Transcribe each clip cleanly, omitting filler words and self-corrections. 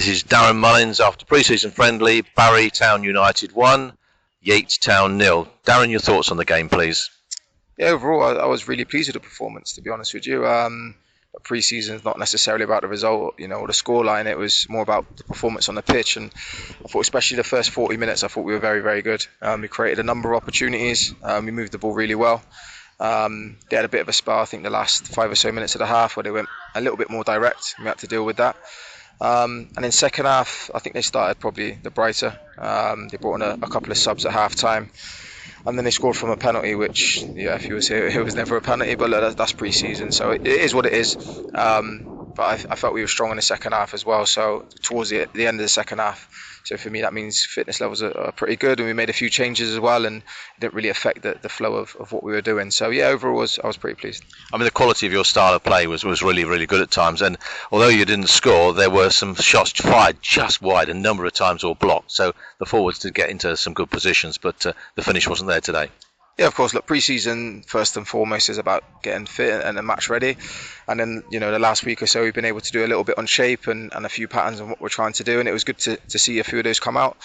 This is Darren Mullings after pre-season friendly. Barry Town United 1, Yate Town 0. Darren, your thoughts on the game, please? Yeah, overall, I was really pleased with the performance, to be honest with you. Pre-season is not necessarily about the result, or the scoreline. It was more about the performance on the pitch, and I thought, especially the first 40 minutes, I thought we were very, very good. We created a number of opportunities. We moved the ball really well. They had a bit of a spell, I think, the last 5 or so minutes of the half, where they went a little bit more direct. We had to deal with that. And in second half, I think they started probably the brighter. They brought in a couple of subs at half time. And then they scored from a penalty, which, if he was here, it was never a penalty, but that's pre-season, so it is what it is. But I felt we were strong in the second half as well, so towards the end of the second half. So for me, that means fitness levels are pretty good, and we made a few changes as well, and it didn't really affect the flow of what we were doing. So yeah, overall, I was pretty pleased. I mean, the quality of your style of play was really, really good at times, and although you didn't score, there were some shots fired just wide, a number of times all blocked. So the forwards did get into some good positions, but the finish wasn't there today. Yeah, of course. Look, pre-season first and foremost is about getting fit and match ready, and then the last week or so we've been able to do a little bit on shape and a few patterns on what we're trying to do, and it was good to see a few of those come out.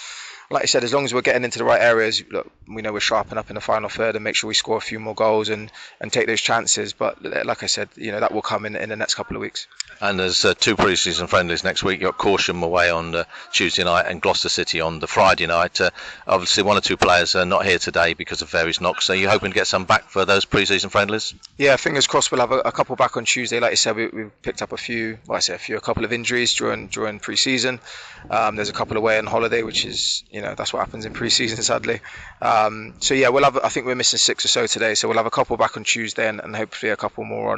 Like I said, as long as we're getting into the right areas, look, we know we're sharpen up in the final third and make sure we score a few more goals and take those chances. But like I said, that will come in the next couple of weeks. And there's 2 pre-season friendlies next week. You've got Corsham away on Tuesday night and Gloucester City on the Friday night. Obviously, 1 or 2 players are not here today because of various knocks. So you're hoping to get some back for those pre-season friendlies? Yeah, fingers crossed we'll have a couple back on Tuesday. Like I said, we picked up a couple of injuries during pre-season. There's a couple away on holiday, which is, that's what happens in pre-season, sadly. So yeah, we'll have. I think we're missing 6 or so today, so we'll have a couple back on Tuesday and hopefully a couple more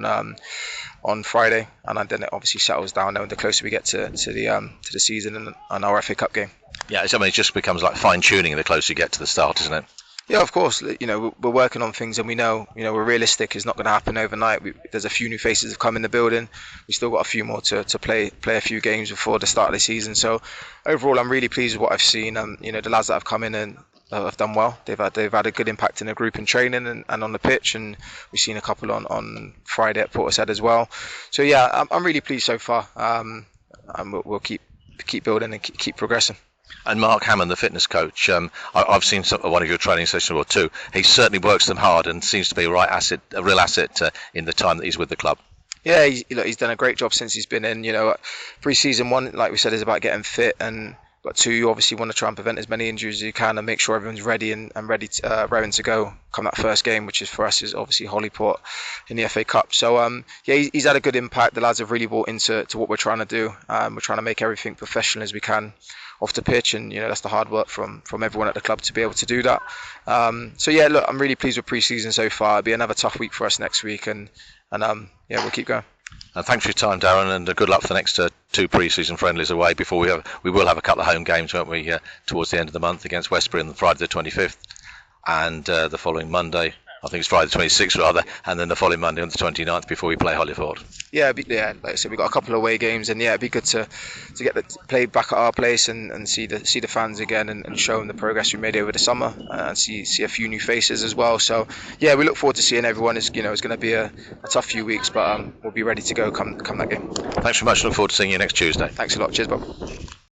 on Friday, and then it obviously settles down now the closer we get to the season and our FA Cup game. Yeah, it just becomes like fine tuning the closer you get to the start, isn't it? Yeah, of course. We're working on things, and we know, we're realistic. It's not going to happen overnight. There's a few new faces have come in the building. We still got a few more to play a few games before the start of the season. So overall, I'm really pleased with what I've seen. The lads that have come in and have done well. They've had a good impact in the group in training and on the pitch, and we've seen a couple on Friday at Portishead as well. So yeah, I'm really pleased so far. And we'll keep building and keep progressing. And Mark Hammond, the fitness coach, I've seen one of your training sessions or 2. He certainly works them hard and seems to be a real asset in the time that he's with the club. Yeah, he's done a great job since he's been in. Pre-season 1, like we said, is about getting fit, and but 2, you obviously want to try and prevent as many injuries as you can and make sure everyone's ready and ready raring to go come that first game, which is for us is obviously Holyport in the FA Cup. So yeah, he's had a good impact. The lads have really bought into what we're trying to do. We're trying to make everything professional as we can off the pitch, and that's the hard work from everyone at the club to be able to do that. So yeah, look, I'm really pleased with pre-season so far. It'll be another tough week for us next week, and yeah, we'll keep going. Thanks for your time, Darren, and good luck for the next 2 pre-season friendlies away. Before we will have a couple of home games, won't we? Towards the end of the month against Westbury on Friday the 25th, and the following Monday, I think it's Friday the 26th rather, and then the following Monday on the 29th before we play Holyford. Yeah, like I said, we've got a couple of away games, and yeah, it'd be good to get the play back at our place and see the fans again and show them the progress we made over the summer and see a few new faces as well. So yeah, we look forward to seeing everyone. It's going to be a tough few weeks, but we'll be ready to go come that game. Thanks very much. Look forward to seeing you next Tuesday. Thanks a lot. Cheers, Bob.